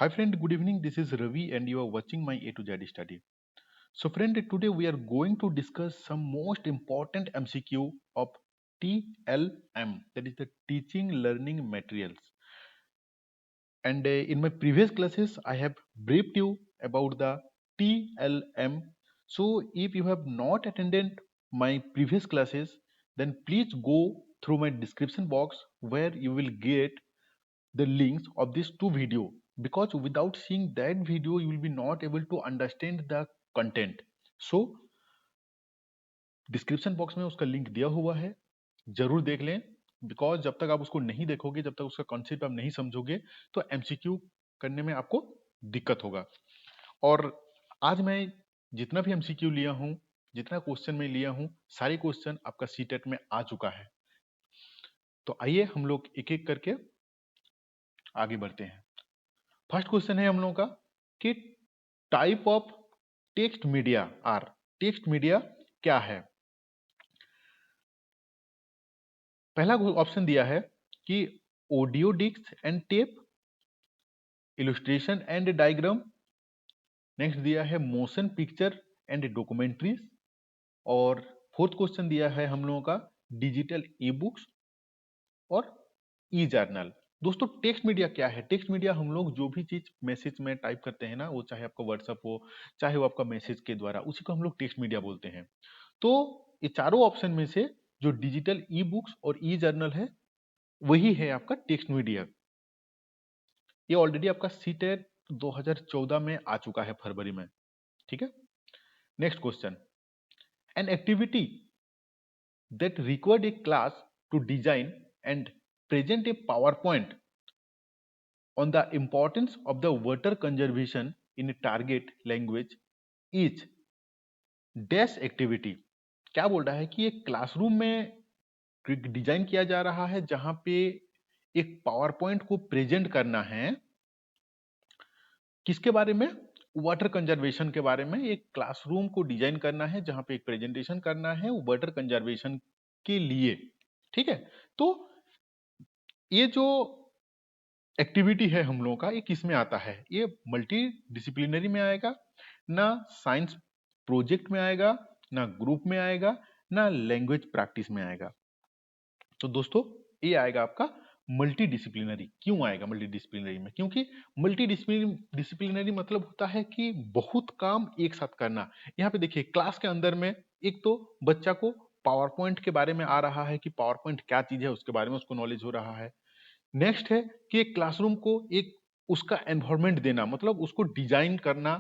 Hi friend, good evening. This is Ravi and you are watching my A to Z study. So friend, today we are going to discuss some most important MCQ of TLM, that is the Teaching Learning Materials. And in my previous classes, I have briefed you about the TLM. So if you have not attended my previous classes, then please go through my description box where you will get the links of these two video, because without seeing that video you will be not able to understand the content. So description box में उसका link दिया हुआ है, जरूर देख लें। Because जब तक आप उसको नहीं देखोगे, जब तक उसका कॉन्सेप्ट आप नहीं समझोगे, तो एमसीक्यू करने में आपको दिक्कत होगा। और आज मैं जितना भी एमसीक्यू लिया हूं, जितना क्वेश्चन मैं लिया हूं, सारे क्वेश्चन आपका सीटेट में आ चुका है। तो आइए हम लोग एक एक करके आगे बढ़ते हैं। फर्स्ट क्वेश्चन है हम लोगों का कि type of text media are, text media क्या है। पहला ऑप्शन दिया है कि audio disc and tape, illustration and diagram. Next दिया है मोशन पिक्चर एंड डॉक्यूमेंट्रीज। और फोर्थ क्वेश्चन दिया है हम लोगों का डिजिटल ई बुक्स और ई जर्नल। दोस्तों टेक्स्ट मीडिया क्या है? टेक्स्ट मीडिया हम लोग जो भी चीज मैसेज में टाइप करते हैं ना, वो चाहे आपका व्हाट्सअप हो, चाहे वो आपका मैसेज के द्वारा, उसी को हम लोग टेक्स्ट मीडिया बोलते हैं। तो ये चारों ऑप्शन में से जो डिजिटल ई बुक्स और ई जर्नल है, वही है आपका टेक्स्ट मीडिया। ये ऑलरेडी आपका सीटेट 2014 में आ चुका है, फरवरी में। ठीक है। Next question, an activity that required a class to design and present a power point on the importance of the water conservation in a target language is dash activity। क्या बोल रहा है कि एक क्लासरूम में डिजाइन किया जा रहा है जहां पे एक पावर पॉइंट को प्रेजेंट करना है। किसके बारे में? वाटर कंजर्वेशन के बारे में। एक क्लासरूम को डिजाइन करना है जहां पे एक प्रेजेंटेशन करना है वाटर कंजर्वेशन के लिए। ठीक है। तो ये जो एक्टिविटी है हम लोगों का, ये किस में आता है? ये मल्टी डिसिप्लिनरी में आएगा, ना साइंस प्रोजेक्ट में आएगा, ना ग्रुप में आएगा, ना लैंग्वेज प्रैक्टिस में आएगा। तो दोस्तों ये आएगा आपका मल्टी डिसिप्लिनरी। क्यों आएगा मल्टी डिसिप्लिनरी में? क्योंकि मल्टी डिसिप्लिनरी मतलब होता है कि बहुत काम एक साथ करना। यहाँ पे देखिए क्लास के अंदर में एक तो बच्चा को पावर पॉइंट के बारे में आ रहा है कि पावर पॉइंट क्या चीज है, उसके बारे में उसको नॉलेज हो रहा है। नेक्स्ट है कि एक क्लासरूम को एक उसका एनवायरमेंट देना, मतलब उसको डिजाइन करना,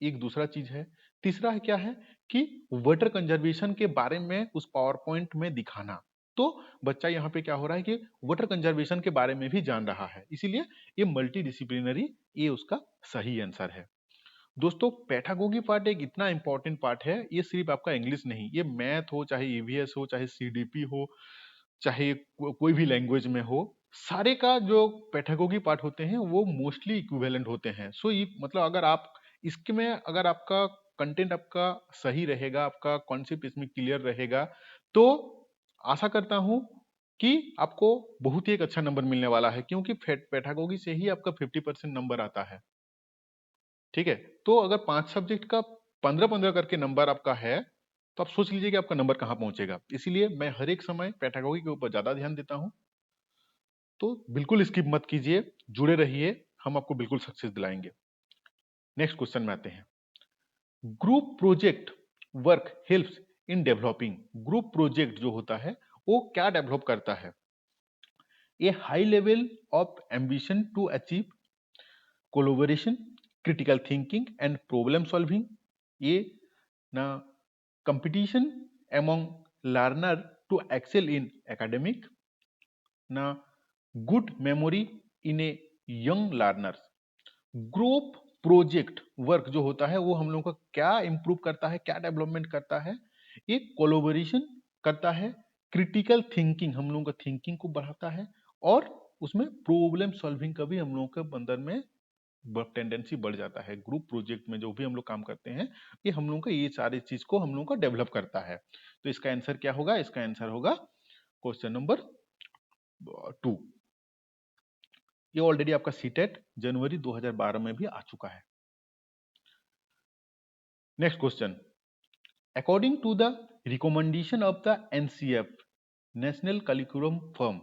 एक दूसरा चीज है। तीसरा है क्या है कि वाटर कंजर्वेशन के बारे में उस पावर पॉइंट में दिखाना। तो बच्चा यहाँ पे क्या हो रहा है कि वाटर कंजर्वेशन के बारे में भी जान रहा है, इसीलिए ये मल्टी डिसिप्लिनरी, ये उसका सही आंसर है। दोस्तों पैथागोगी पार्ट एक इतना इंपॉर्टेंट पार्ट है, ये सिर्फ आपका इंग्लिश नहीं, ये मैथ हो, चाहे ईवीएस हो, चाहे सीडीपी हो, चाहे कोई भी लैंग्वेज में हो, सारे का जो पैथागोगी पार्ट होते हैं वो मोस्टली इक्विवेलेंट होते हैं। सो ये मतलब अगर आप इसके में, अगर आपका कंटेंट आपका सही रहेगा, आपका कॉन्सेप्ट इसमें क्लियर रहेगा, तो आशा करता हूं कि आपको बहुत ही एक अच्छा नंबर मिलने वाला है, क्योंकि पैथागोगी से ही आपका 50% नंबर आता है। ठीक है। तो अगर 5 सब्जेक्ट का 15-15 करके नंबर आपका है, तो आप सोच लीजिए कि आपका नंबर कहाँ पहुंचेगा। इसीलिए मैं हर एक समय पैथागोगी के ऊपर ज्यादा ध्यान देता हूं। तो बिल्कुल स्किप मत कीजिए, जुड़े रहिए, हम आपको बिल्कुल सक्सेस दिलाएंगे। नेक्स्ट क्वेश्चन में आते हैं। Group project work helps in developing. Group project जो होता है वो क्या डेवलप करता है? A high level of ambition to achieve collaboration, critical thinking and problem solving. ये ना competition among learner to excel in academic, ना good memory in a young learners. Group project work जो होता है वो हम लोगों का क्या इंप्रूव करता है, क्या डेवलपमेंट करता है? ये कोलोबोरेशन करता है, क्रिटिकल थिंकिंग, हम लोगों का थिंकिंग को बढ़ाता है, और उसमें प्रॉब्लम सॉल्विंग का भी हम लोगों के अंदर में टेंडेंसी बढ़ जाता है। ग्रुप प्रोजेक्ट में जो भी हम लोग काम करते हैं, ये हम लोगों का ये सारी चीज को हम लोगों का डेवलप करता है। तो इसका आंसर क्या होगा? इसका आंसर होगा क्वेश्चन नंबर 2। ये ऑलरेडी आपका सीटेट जनवरी 2012 में भी आ चुका है। Next question, according to the recommendation of the NCF national curriculum form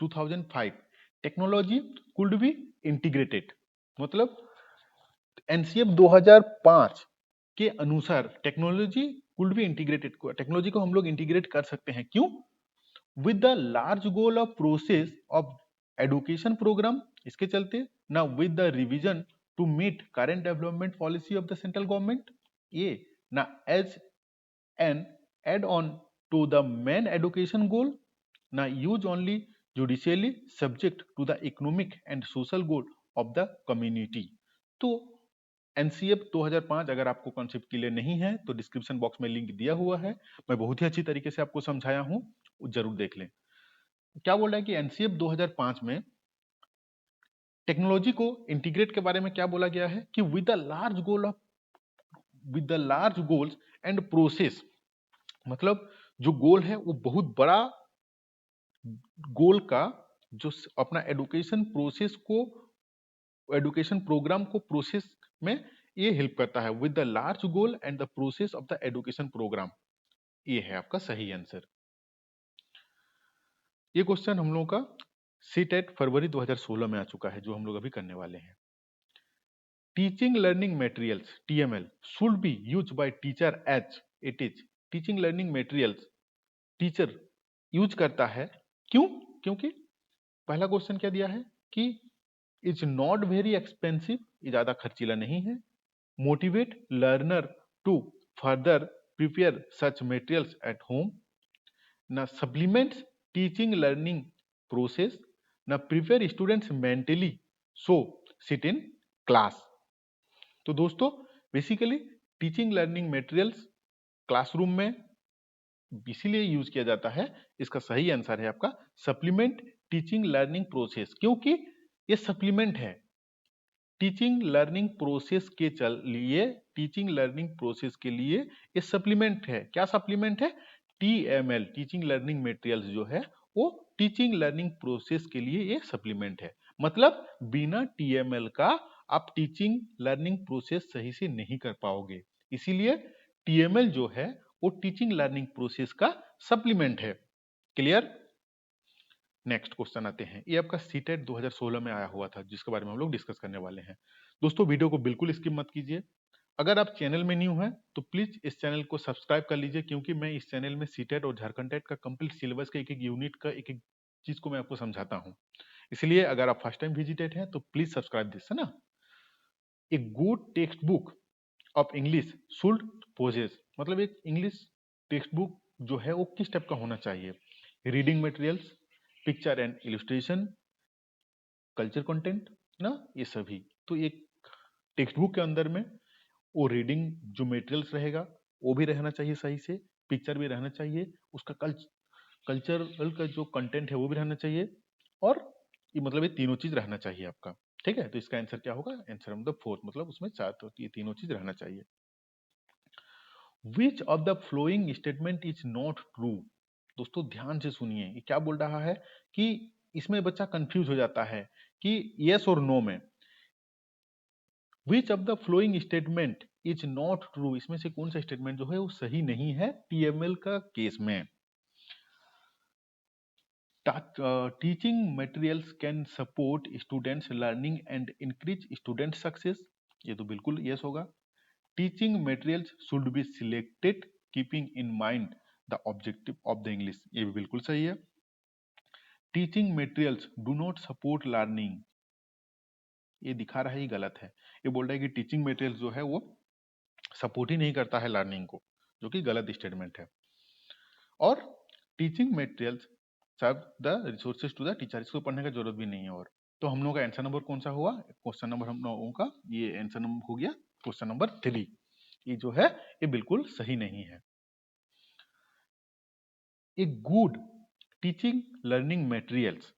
2005 technology could be integrated, मतलब एनसीएफ 2005 के अनुसार technology could be integrated, technology को हम लोग इंटीग्रेट कर सकते हैं, क्यों? With the large goal of process of education programme, इसके चलते ना, with the revision to meet current development policy of the central government, ये ना as an add on to the main education goal, ना use only judicially subject to the economic and social goal of the community. तो NCF 2005 अगर आपको concept clear नहीं है तो description box में लिंक दिया हुआ है, मैं बहुत ही अच्छी तरीके से आपको समझाया हूं, जरूर देख लें। क्या बोल रहा है कि एनसीएफ 2005 में टेक्नोलॉजी को इंटीग्रेट के बारे में क्या बोला गया है कि with the large goals and process, मतलब जो गोल है वो बहुत बड़ा गोल का, जो अपना एडुकेशन प्रोग्राम को प्रोसेस में ये हेल्प करता है, with the large goal and the process of the education programme, ये है आपका सही आंसर। ये क्वेश्चन हम लोगों का सीटेट फरवरी 2016 में आ चुका है, जो हम लोग अभी करने वाले हैं। Teaching learning materials TML should be used by teacher as it is, teaching learning materials teacher use करता है, क्यों? क्योंकि पहला क्वेश्चन क्या दिया है कि इज नॉट वेरी एक्सपेंसिव, ये ज्यादा खर्चीला नहीं है, motivate learner to further prepare such materials at home, ना सप्लीमेंट्स टीचिंग लर्निंग प्रोसेस, ना prepare students mentally so sit in class. तो दोस्तों basically teaching learning materials classroom में इसीलिए यूज किया जाता है, इसका सही आंसर है आपका सप्लीमेंट टीचिंग लर्निंग प्रोसेस, क्योंकि ये सप्लीमेंट है टीचिंग लर्निंग प्रोसेस के लिए, टीचिंग लर्निंग प्रोसेस के लिए ये सप्लीमेंट है। क्या सप्लीमेंट है? टीएमएल टीचिंग लर्निंग मटेरियल्स जो है वो टीचिंग लर्निंग प्रोसेस के लिए ये सप्लीमेंट है, मतलब बिना टीएमएल का आप टीचिंग लर्निंग प्रोसेस सही से नहीं कर पाओगे, इसीलिए टीएमएल जो है वो टीचिंग लर्निंग प्रोसेस का सप्लीमेंट है। क्लियर? नेक्स्ट क्वेश्चन आते हैं, ये आपका सीटेट 2016 में आया हुआ था, जिसके बारे में हम लोग डिस्कस करने वाले हैं। दोस्तों वीडियो को बिल्कुल स्किप मत कीजिए, अगर आप चैनल में न्यू हैं तो प्लीज इस चैनल को सब्सक्राइब कर लीजिए, क्योंकि मैं इस चैनल में सीटेट और झारखंड टेट का कंप्लीट सिलेबस का एक एक यूनिट का एक एक चीज को मैं आपको समझाता हूँ, इसलिए अगर आप फर्स्ट टाइम विजिटेड हैं तो प्लीज सब्सक्राइब दिस, है ना। A good text book of English should possess, मतलब एक इंग्लिश टेक्स्ट बुक जो है वो किस टाइप का होना चाहिए? Reading materials, picture and illustration, culture content ना, ये सभी। तो एक टेक्स्ट बुक के अंदर में वो रीडिंग जो मटेरियल्स रहेगा वो भी रहना चाहिए सही से, पिक्चर भी रहना चाहिए, उसका कल्चरल का जो कंटेंट है वो भी रहना चाहिए, और ये मतलब ये तीनों चीज रहना चाहिए आपका। ठीक है, तो इसका आंसर क्या होगा? आंसर मतलब फोर्थ, मतलब उसमें चार, तो ये तीनों चीज रहना चाहिए। Which of the following statement is not true? दोस्तों ध्यान से सुनिए, ये क्या बोल रहा है कि इसमें बच्चा कंफ्यूज हो जाता है कि यस और नो में, which of the following statement is not true, इसमें से कौन सा स्टेटमेंट जो है वो सही नहीं है टीएमएल का केस में। Teaching materials can support students learning and increase student success, ये तो बिल्कुल यस होगा। Teaching materials should be selected keeping in mind the objective of the English, ये भी बिल्कुल सही है। Teaching materials do not support learning, ये दिखा रहा है, ये गलत है, ये बोल रहा है कि टीचिंग मटेरियल्स जो है वो सपोर्ट ही नहीं करता है लर्निंग को, जो कि गलत स्टेटमेंट है। और teaching materials serve the resources to the teacher, इसको पढ़ने का जरूरत भी नहीं है। और तो हम लोगों का आंसर नंबर कौन सा हुआ? क्वेश्चन नंबर हम लोगों का ये आंसर नंबर हो गया क्वेश्चन नंबर 3, ये जो है ये बिल्कुल सही नहीं है। A good teaching learning materials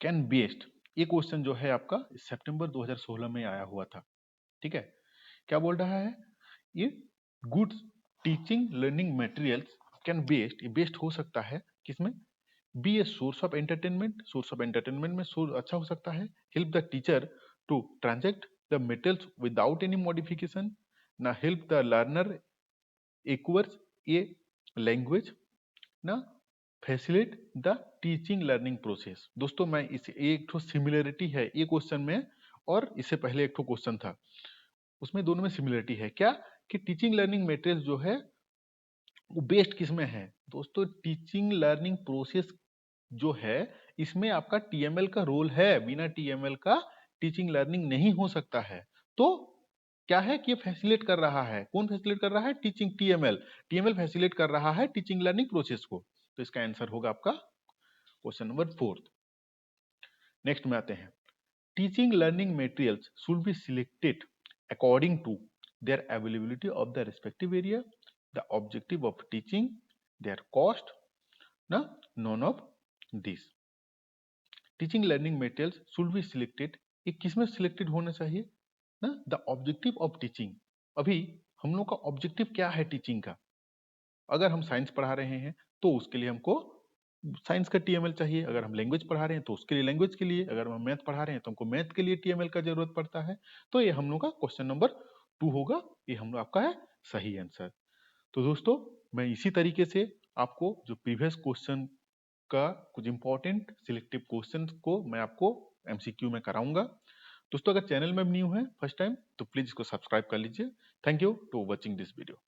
can based, ये क्वेश्चन जो है आपका सितंबर 2016 में आया हुआ था। ठीक है, क्या बोल रहा है? ये good teaching learning materials can based, ये बेस्ड हो सकता है किसमें? Be a source of entertainment, source of entertainment में सोर्स अच्छा हो सकता है। Help the teacher to transact the materials without any modification, ना help the learner acquires a language, ना facilitate the teaching learning process. दोस्तों मैं इस एक तो सिमिलरिटी है ये क्वेश्चन में, और इससे पहले एक तो क्वेश्चन था उसमें, दोनों में सिमिलरिटी है क्या कि टीचिंग लर्निंग मटेरियल जो है वो बेस्ड किस में है दोस्तों, टीचिंग लर्निंग प्रोसेस जो है इसमें आपका टीएमएल का रोल है। बिना टीएमएल का टीचिंग लर्निंग नहीं हो सकता है। तो क्या है कि ये फैसिलिटेट कर रहा है, कौन फैसिलिटेट कर रहा है, टीचिंग टीएमएल, टीएमएल फैसिलिटेट कर रहा है टीचिंग लर्निंग प्रोसेस को। तो इसका आंसर होगा आपका क्वेश्चन नंबर 4। नेक्स्ट में आते हैं, teaching learning materials should be selected according to their availability of the respective area, the objective of teaching, their cost, na none of this. Teaching learning materials should be selected, ये किसमें selected होना चाहिए ना, the objective of teaching. अभी हम लोग का objective क्या है टीचिंग का, अगर हम साइंस पढ़ा रहे हैं तो उसके लिए हमको साइंस का टीएमएल चाहिए, अगर हम लैंग्वेज पढ़ा रहे हैं तो उसके लिए लैंग्वेज के लिए, अगर हम मैथ पढ़ा रहे हैं तो हमको मैथ के लिए टीएमएल का जरूरत पड़ता है। तो ये हम लोग का क्वेश्चन नंबर 2 होगा, ये हम लोग आपका है सही आंसर। तो दोस्तों मैं इसी तरीके से आपको जो प्रीवियस क्वेश्चन का कुछ इंपॉर्टेंट सिलेक्टिव क्वेश्चन को मैं आपको एमसीक्यू में कराऊंगा। दोस्तों अगर चैनल में न्यू है फर्स्ट टाइम तो प्लीज इसको सब्सक्राइब कर लीजिए। Thank you to watching this video.